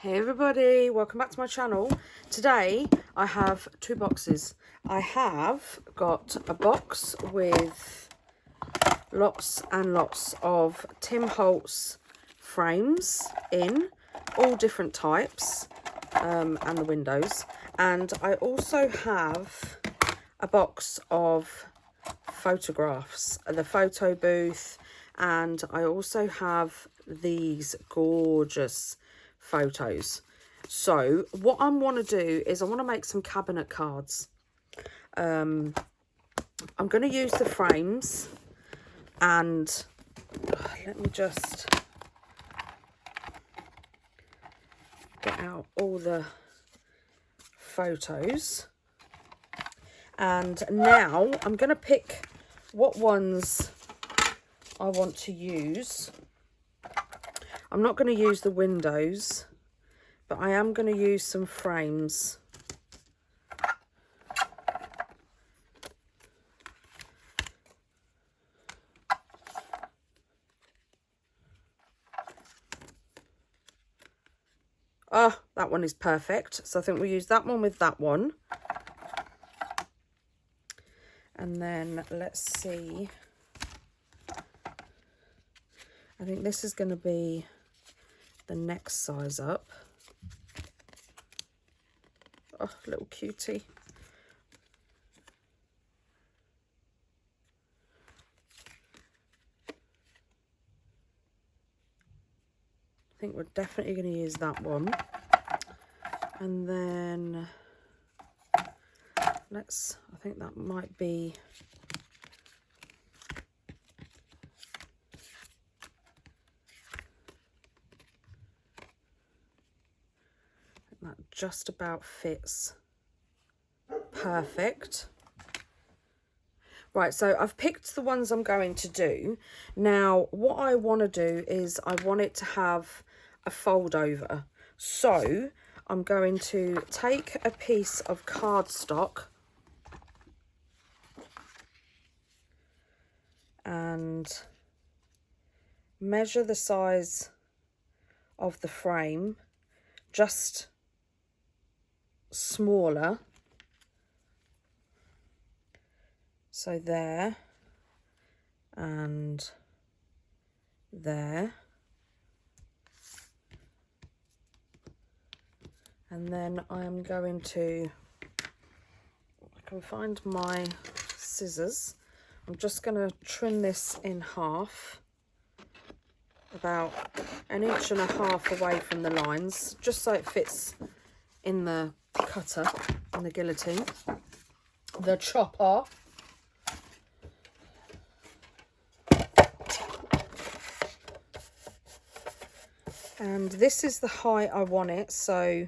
Hey everybody, welcome back to my channel. Today I have two boxes. I have got a box with lots and lots of TimHoltz frames in all different types and the windows, and I also have a box of photographs, the photo booth, and I also have these gorgeous photos. So what I want to do is I want to make some cabinet cards. I'm going to use the frames, and let me just get out all the photos, and now I'm going to pick what ones I want to use. I'm not going to use the windows, but I am going to use some frames. Oh, that one is perfect. So I think we'll use that one with that one. And then let's see. I think this is going to be the next size up. Oh, little cutie. I think we're definitely going to use that one. And then I think that might be, that just about fits perfect. Right, so I've picked the ones I'm going to do. Now what I want to do is I want it to have a fold over, so I'm going to take a piece of cardstock and measure the size of the frame, just smaller. So there and there. And then I am going to, I can find my scissors. I'm just going to trim this in half, about 1.5 inches away from the lines, just so it fits in the cutter, in the guillotine, the chopper. And this is the height I want it, so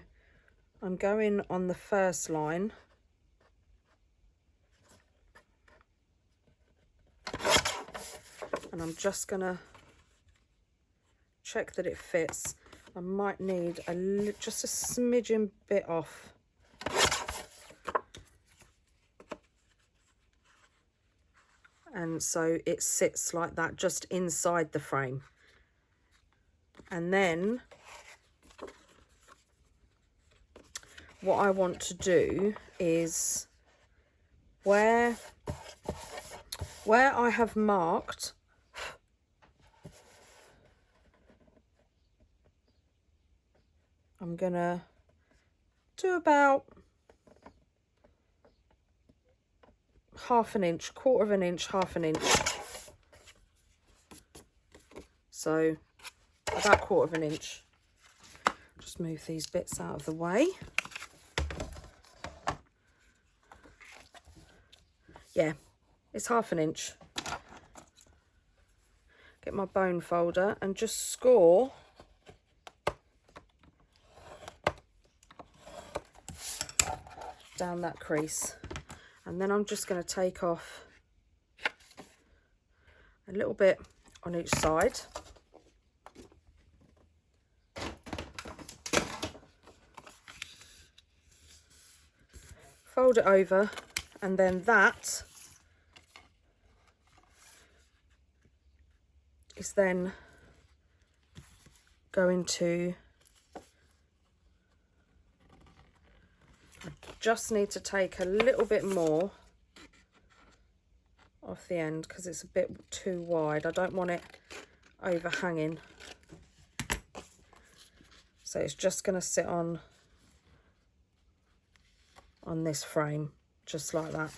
I'm going on the first line. And I'm just gonna check that it fits. I might need just a smidgen bit off. And so it sits like that, just inside the frame. And then what I want to do is where I have marked, I'm gonna do about 1/2 inch, 1/4 inch, 1/2 inch. So about 1/4 inch. Just move these bits out of the way. Yeah, it's 1/2 inch. Get my bone folder and just score down that crease. And then I'm just going to take off a little bit on each side. Fold it over, and then that is then going to just need to take a little bit more off the end because it's a bit too wide. I don't want it overhanging. So it's just going to sit on this frame, just like that.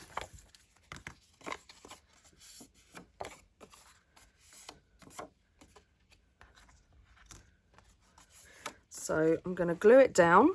So I'm going to glue it down.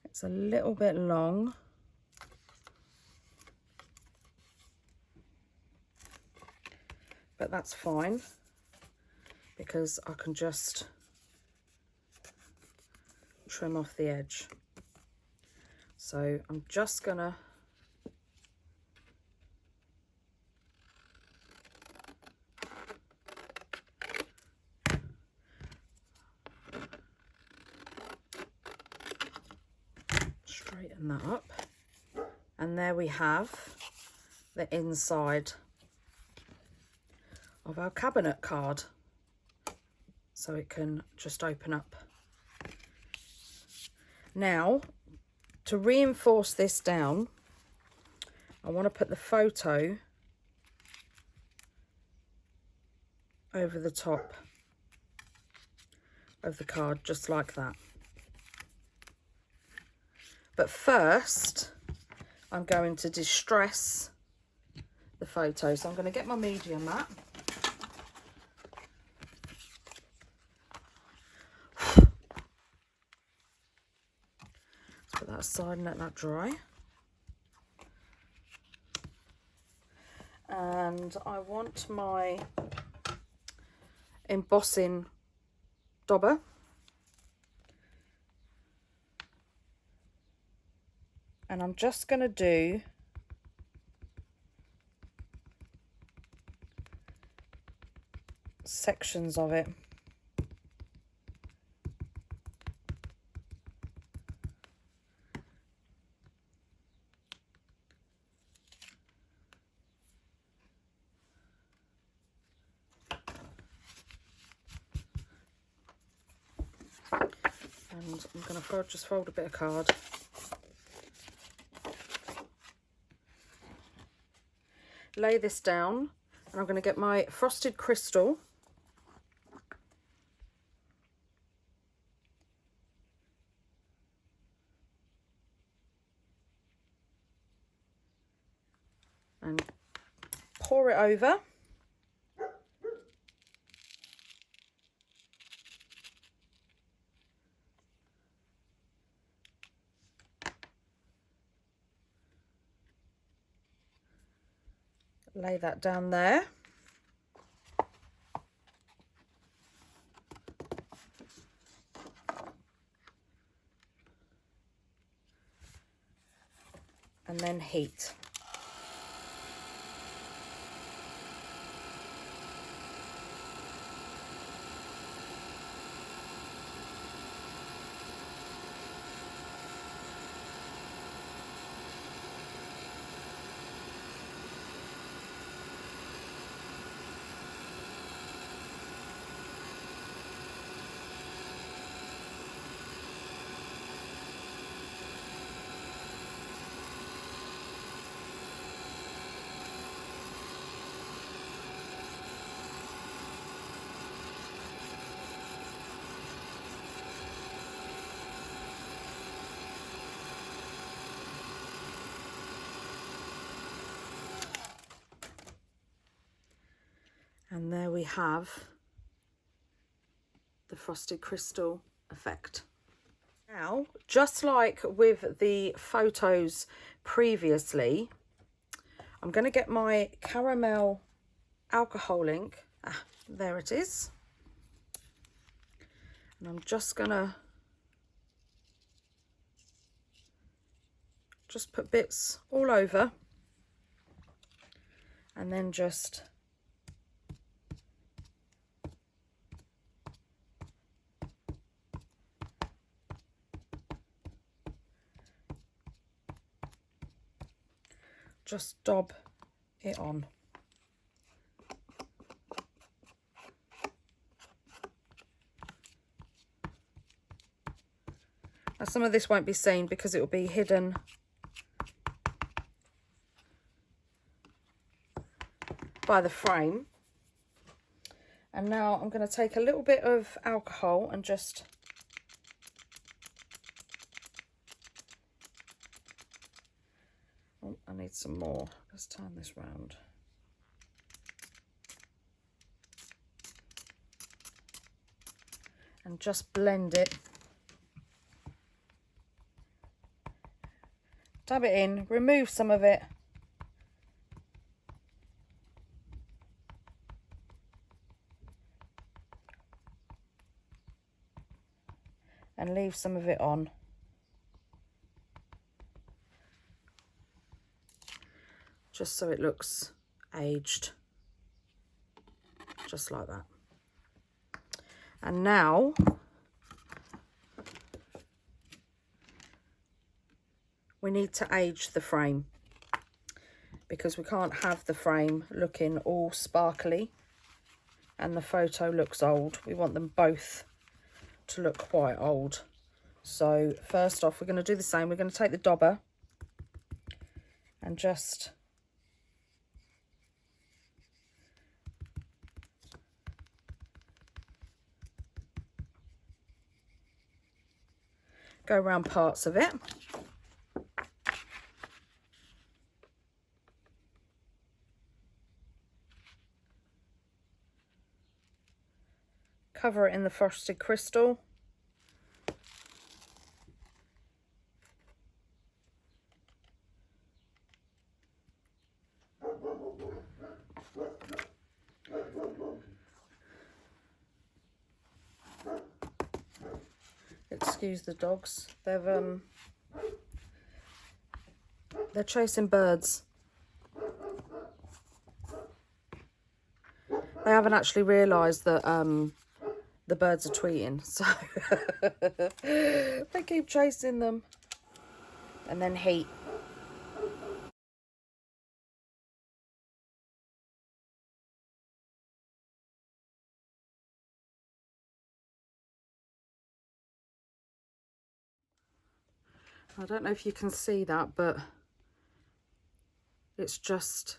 It's a little bit long. But that's fine because I can just trim off the edge. So I'm just gonna straighten that up, and there we have the inside of our cabinet card, so it can just open up. Now, to reinforce this down, I want to put the photo over the top of the card, just like that. But first, I'm going to distress the photo. So I'm going to get my media mat. Let's put that aside and let that dry. And I want my embossing dauber. And I'm just going to do sections of it. And I'm going to just fold a bit of card. Lay this down, and I'm going to get my frosted crystal. And pour it over. Lay that down there. And then heat. And there we have the frosted crystal effect. Now, just like with the photos previously, I'm going to get my caramel alcohol ink. There it is. And I'm just gonna put bits all over, and then just dab it on. Now some of this won't be seen because it will be hidden by the frame. And now I'm going to take a little bit of alcohol and just oh, I need some more. Let's turn this round. And just blend it. Dab it in, remove some of it. And leave some of it on. Just so it looks aged. Just like that. And now we need to age the frame, because we can't have the frame looking all sparkly and the photo looks old. We want them both to look quite old. So first off, we're going to do the same. We're going to take the dauber and just go around parts of it. Cover it in the frosted crystal. Excuse the dogs. They're chasing birds. They haven't actually realised that the birds are tweeting, so they keep chasing them. And then heat. I don't know if you can see that, but it's just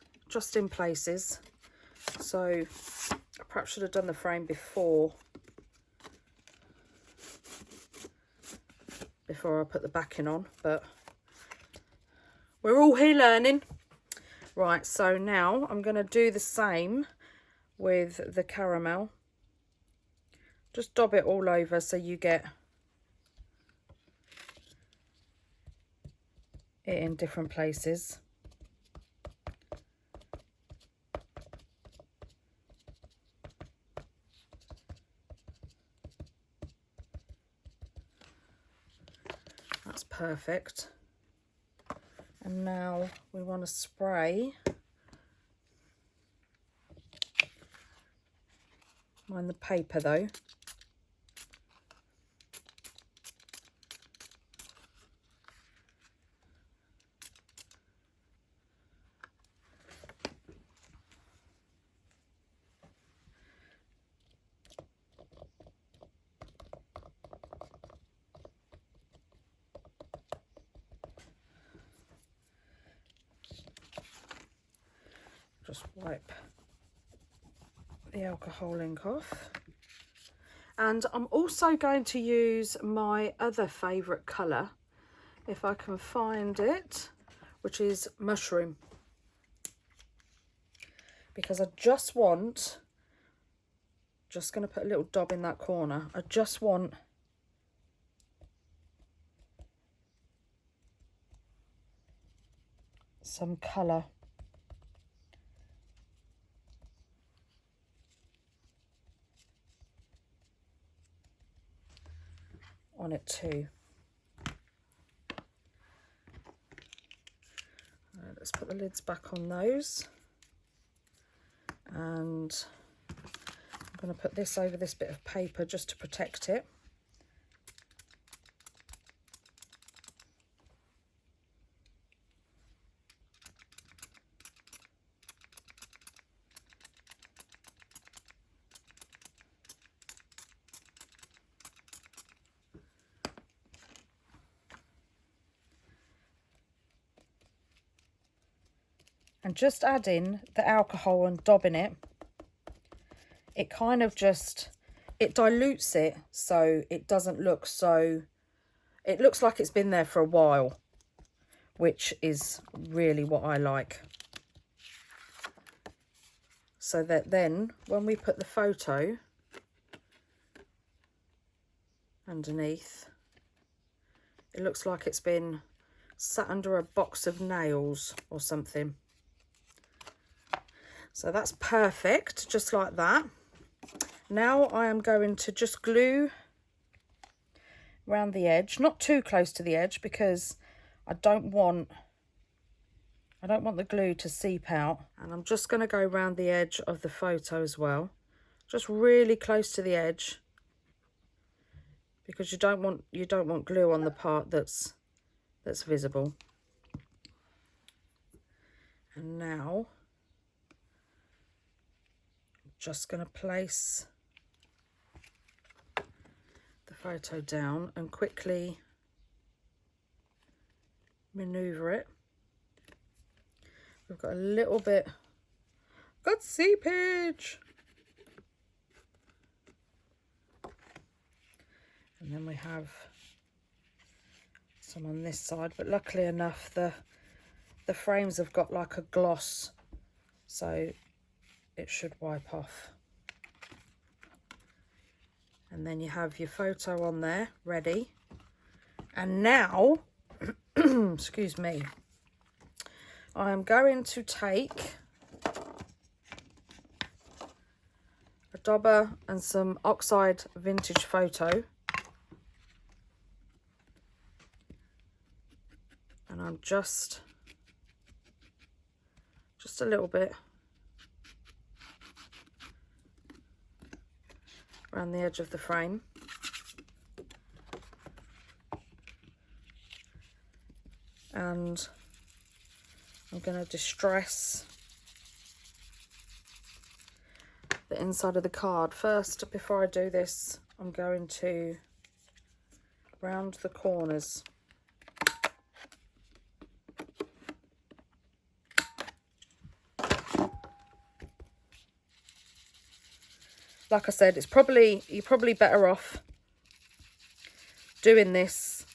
in places. So I perhaps should have done the frame before I put the backing on, but we're all here learning. Right, so now I'm going to do the same with the caramel. Just dab it all over so you get it in different places. That's perfect. And now we want to spray. Mind the paper though. Just wipe the alcohol ink off. And I'm also going to use my other favourite colour, if I can find it, which is mushroom. Because I just going to put a little dab in that corner. I just want some colour. on it too. Let's put the lids back on those, and I'm going to put this over this bit of paper just to protect it. And just adding the alcohol and daubing it, it kind of just, it dilutes it so it doesn't look so, it looks like it's been there for a while, which is really what I like. So that then when we put the photo underneath, it looks like it's been sat under a box of nails or something. So that's perfect, just like that. Now I am going to just glue around the edge, not too close to the edge, because I don't want the glue to seep out. And I'm just going to go around the edge of the photo as well, just really close to the edge, because you don't want glue on the part that's visible. And now just going to place the photo down and quickly maneuver it. We've got a little bit, got seepage. And then we have some on this side, but luckily enough the frames have got like a gloss, so it should wipe off. And then you have your photo on there ready. And now excuse me, I am going to take a dauber and some oxide vintage photo, and I'm just a little bit around the edge of the frame. And I'm going to distress the inside of the card. First, before I do this, I'm going to round the corners. Like I said, you're probably better off doing this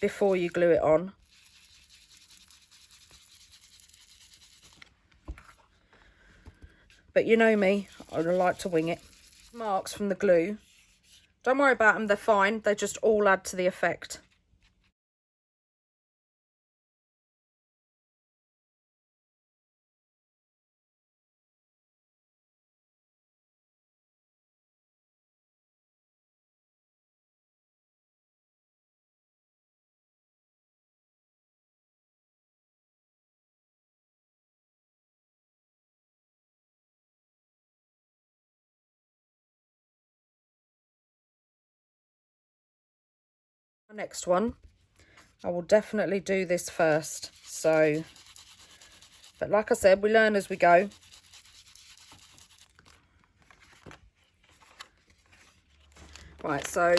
before you glue it on. But you know me, I like to wing it. Marks from the glue, don't worry about them, they're fine. They just all add to the effect. Next one, I will definitely do this first, so, but like I said, we learn as we go. Right, so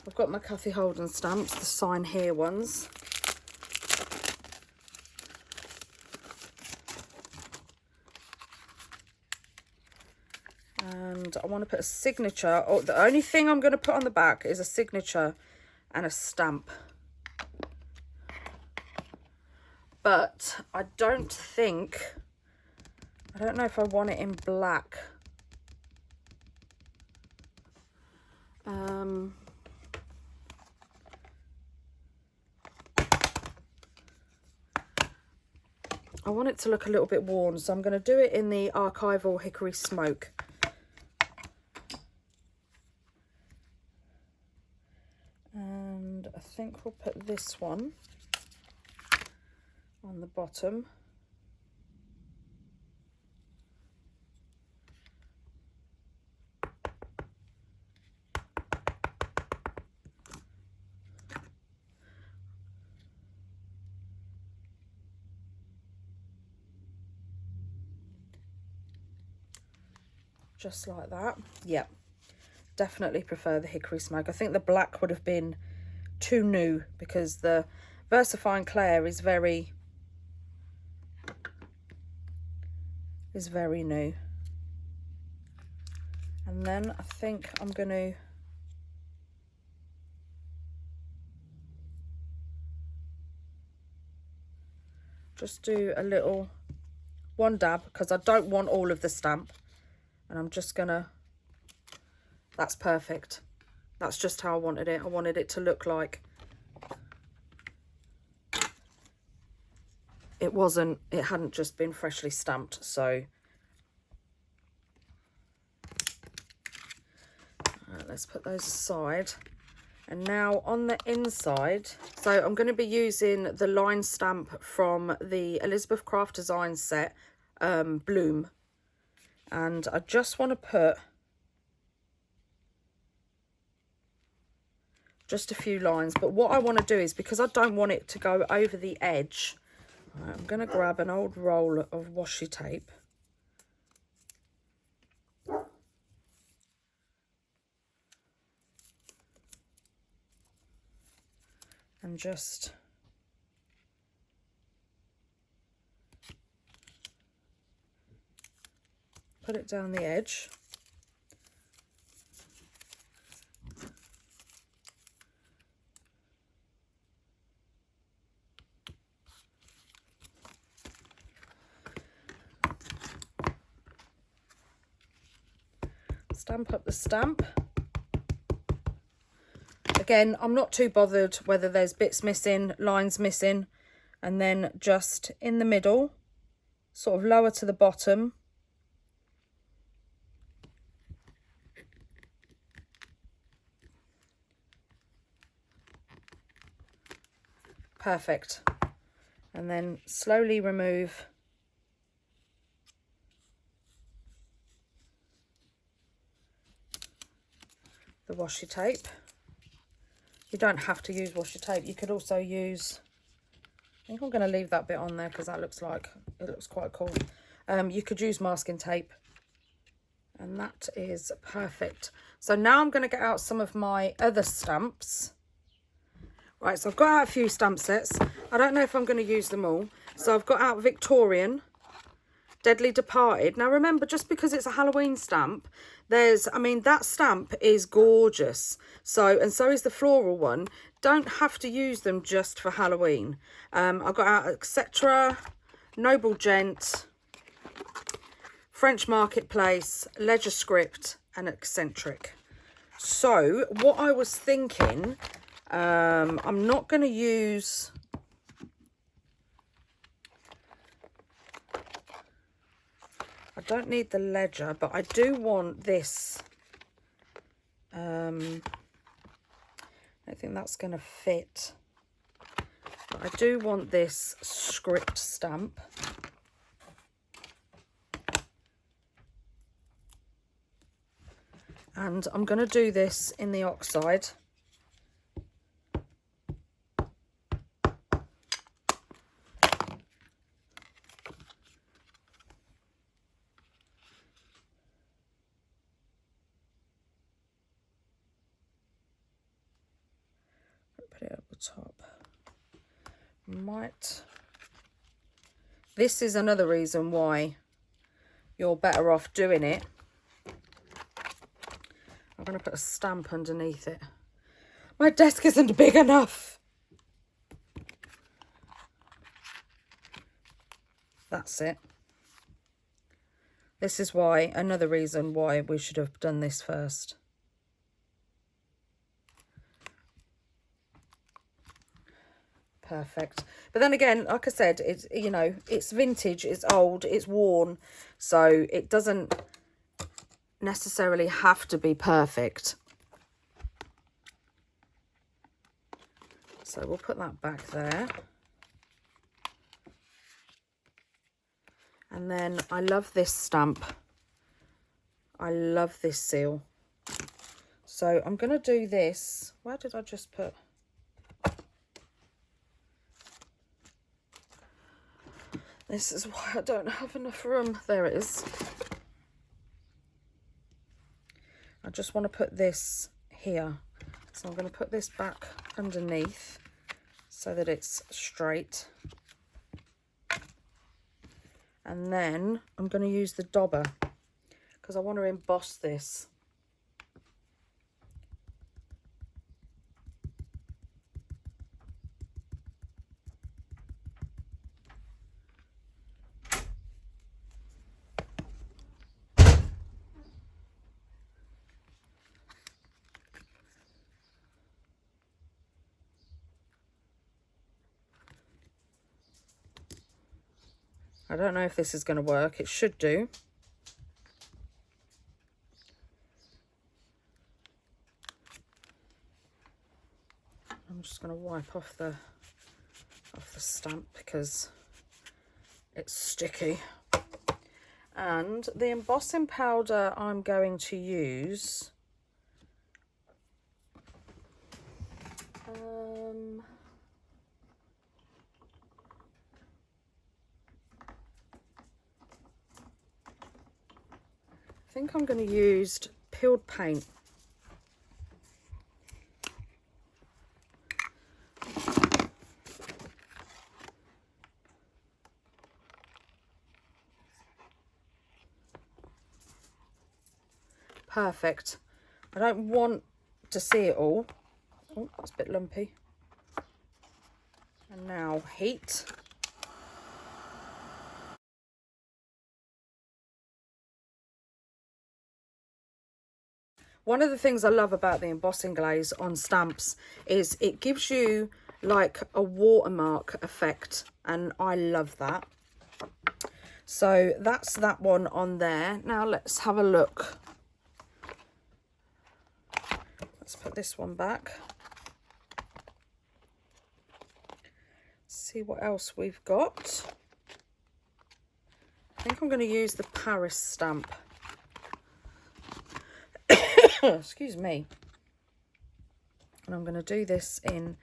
I've got my Cathy Holden stamps, the sign here ones. And I want to put a signature, or the only thing I'm going to put on the back is a signature and a stamp. But I don't know if I want it in black. I want it to look a little bit worn, so I'm going to do it in the Archival Hickory Smoke. think we'll put this one on the bottom. Just like that. Yep, definitely prefer the hickory smoke. I think the black would have been too new because the VersaFine Clair is very new. And then I think I'm going to just do a little one dab because I don't want all of the stamp. And I'm just gonna, that's perfect. That's just how I wanted it. I wanted it to look like it hadn't just been freshly stamped. So let's put those aside. And now on the inside, so I'm going to be using the line stamp from the Elizabeth Craft Design set, Bloom. And I just want to put just a few lines. But what I want to do is, because I don't want it to go over the edge, I'm going to grab an old roll of washi tape. And just put it down the edge. Stamp up the stamp. Again, I'm not too bothered whether there's bits missing, lines missing, and then just in the middle, sort of lower to the bottom. Perfect. And then slowly remove the washi tape. You don't have to use washi tape. You could also use, I think I'm going to leave that bit on there because that looks like, it looks quite cool. You could use masking tape. And that is perfect. So now I'm going to get out some of my other stamps. Right, so I've got out a few stamp sets. I don't know if I'm going to use them all. So I've got out Victorian, Deadly Departed. Now remember, just because it's a Halloween stamp, I mean, that stamp is gorgeous. So, and so is the floral one. Don't have to use them just for Halloween. I've got out Etc., Noble Gent, French Marketplace, Ledger Script, and Eccentric. So what I was thinking, I'm not going to use, I don't need the Ledger, but I do want this, I don't think that's going to fit, but I do want this script stamp. And I'm going to do this in the oxide. Put it at the top. This is another reason why you're better off doing it. I'm going to put a stamp underneath it. My desk isn't big enough. That's it. This is why, another reason why we should have done this first. Perfect. But then again, like I said, it's, you know, it's vintage, it's old, it's worn, so it doesn't necessarily have to be perfect. So we'll put that back there. And then I love this stamp. I love this seal. So I'm going to do this. Where did I just put? This is why I don't have enough room. There it is. I just want to put this here. So I'm going to put this back underneath so that it's straight. And then I'm going to use the dauber because I want to emboss this. I don't know if this is going to work. It should do. I'm just going to wipe off the stamp because it's sticky. And the embossing powder I'm going to use, I think I'm going to use peeled paint. Perfect. I don't want to see it all. Oh, that's a bit lumpy. And now heat. One of the things I love about the embossing glaze on stamps is it gives you like a watermark effect, and I love that. So that's that one on there. Now let's have a look. Let's put this one back. See what else we've got. I think I'm going to use the Paris stamp. Excuse me. And I'm going to do this in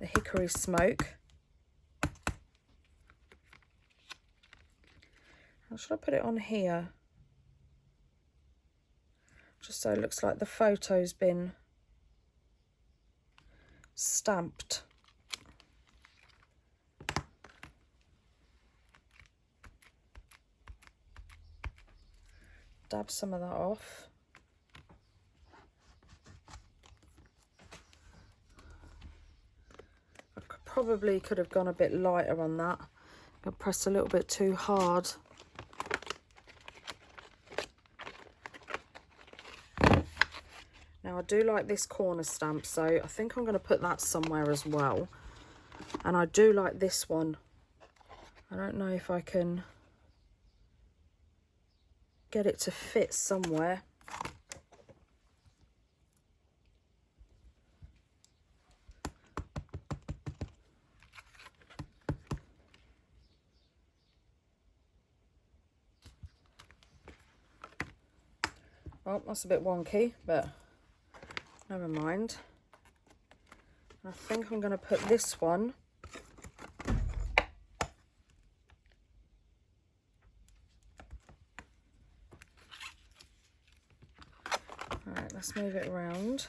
the hickory smoke. How should I put it on here? Just so it looks like the photo's been stamped. Dab some of that off. Probably could have gone a bit lighter on that. I pressed a little bit too hard. Now I do like this corner stamp, so I think I'm going to put that somewhere as well. And I do like this one. I don't know if I can get it to fit somewhere. Oh, that's a bit wonky, but never mind. I think I'm going to put this one Alright, let's move it around.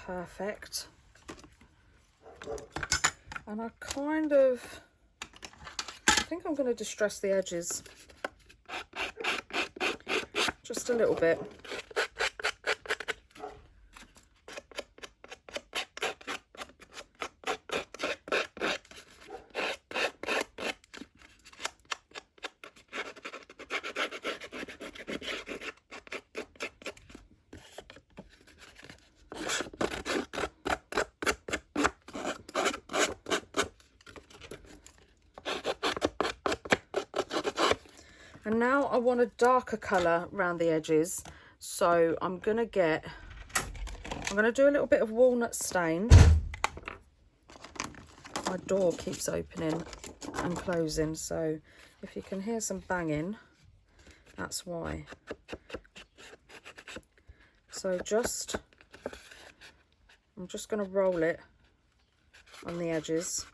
Perfect. And I think I'm going to distress the edges just a little bit. And now I want a darker colour around the edges, so I'm going to do a little bit of walnut stain. My door keeps opening and closing, so if you can hear some banging, that's why. So I'm just going to roll it on the edges.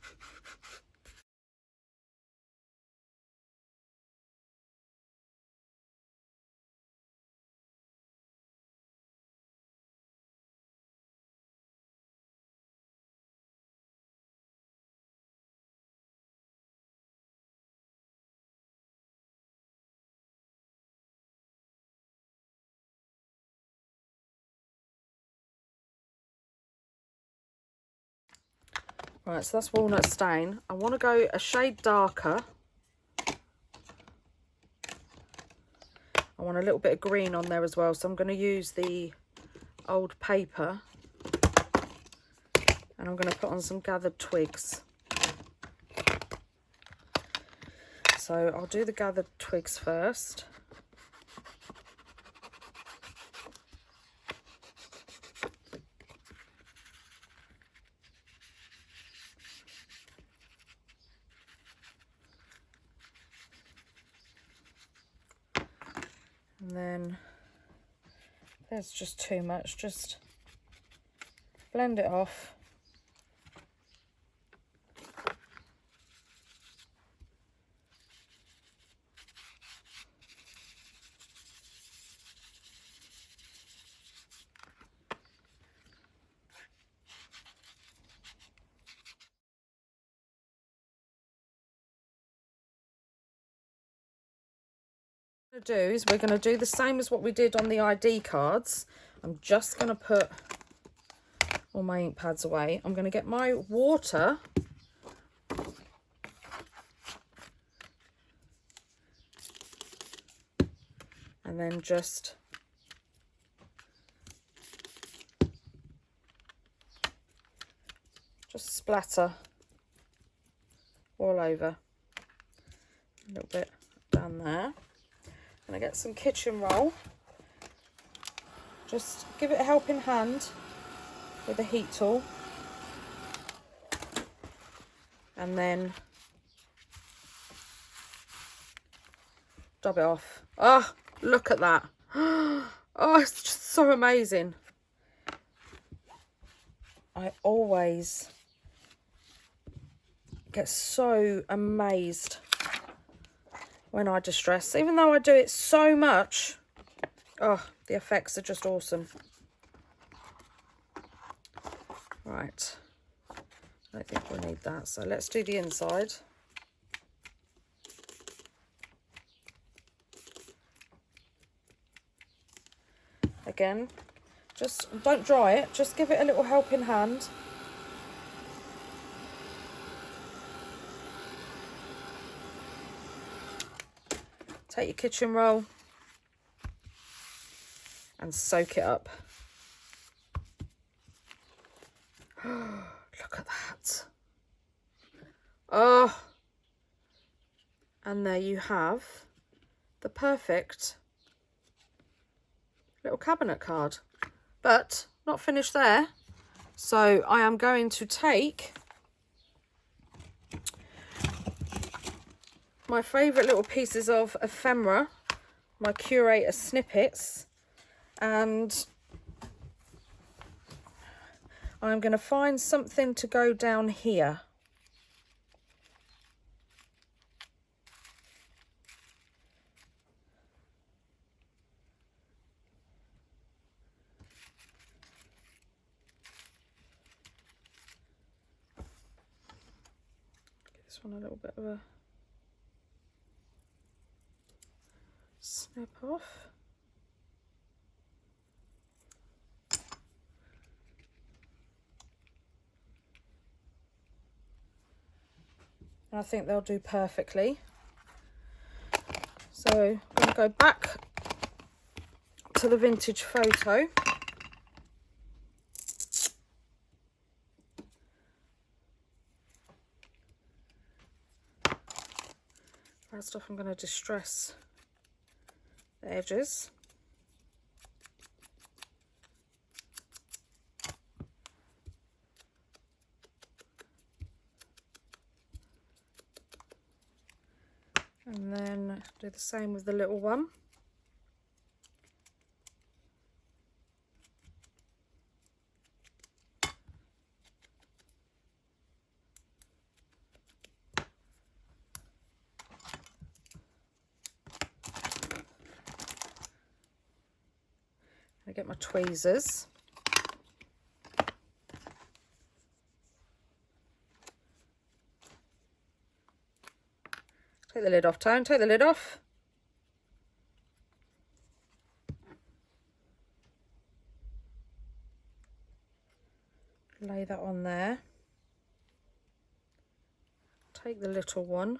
Right, so that's walnut stain. I want to go a shade darker. I want a little bit of green on there as well, so I'm going to use the old paper and I'm going to put on some gathered twigs. So I'll do the gathered twigs first. And then there's just too much, just blend it off. What we're going to do is we're going to do the same as what we did on the ID cards. I'm just going to put all my ink pads away. I'm going to get my water and then just splatter all over, a little bit down there. I'm going to get some kitchen roll, just give it a helping hand with a heat tool, and then dab it off. Oh, look at that. Oh, it's just so amazing. I always get so amazed when I distress, even though I do it so much. Oh, the effects are just awesome. Right, I don't think we'll need that, so let's do the inside. Again, just don't dry it, just give it a little helping hand. Take your kitchen roll and soak it up. Look at that. Oh, and there you have the perfect little cabinet card. But not finished there. So I am going to take my favourite little pieces of ephemera, my curator snippets, and I'm going to find something to go down here. Get this one a little bit of a snip off. And I think they'll do perfectly. So I'm going to go back to the vintage photo. First off, I'm going to distress the edges. And then do the same with the little one. I get my tweezers. Take the lid off, Tone, take the lid off. Lay that on there. Take the little one.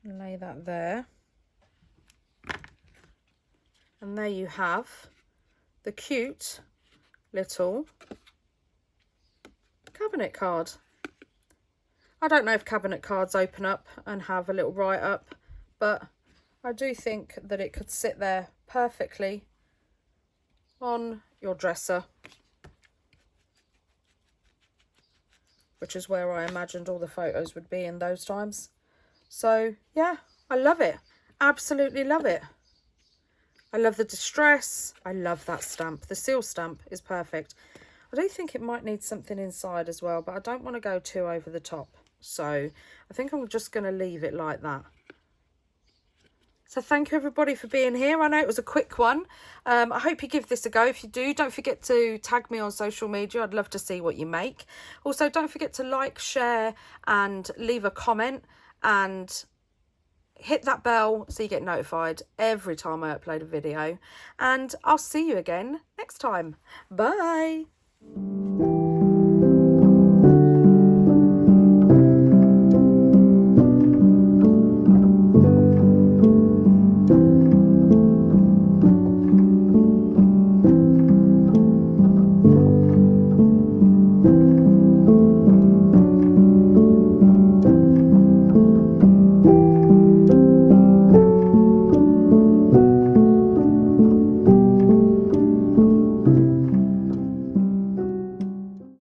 Lay that there. And there you have the cute little cabinet card. I don't know if cabinet cards open up and have a little write up, but I do think that it could sit there perfectly on your dresser, which is where I imagined all the photos would be in those times. So yeah, I love it. Absolutely love it. I love the distress. I love that stamp. The seal stamp is perfect. I do think it might need something inside as well, but I don't want to go too over the top. So I think I'm just going to leave it like that. So thank you everybody for being here. I know it was a quick one. I hope you give this a go. If you do, don't forget to tag me on social media. I'd love to see what you make. Also, don't forget to like, share and leave a comment and hit that bell so you get notified every time I upload a video. And I'll see you again next time. Bye.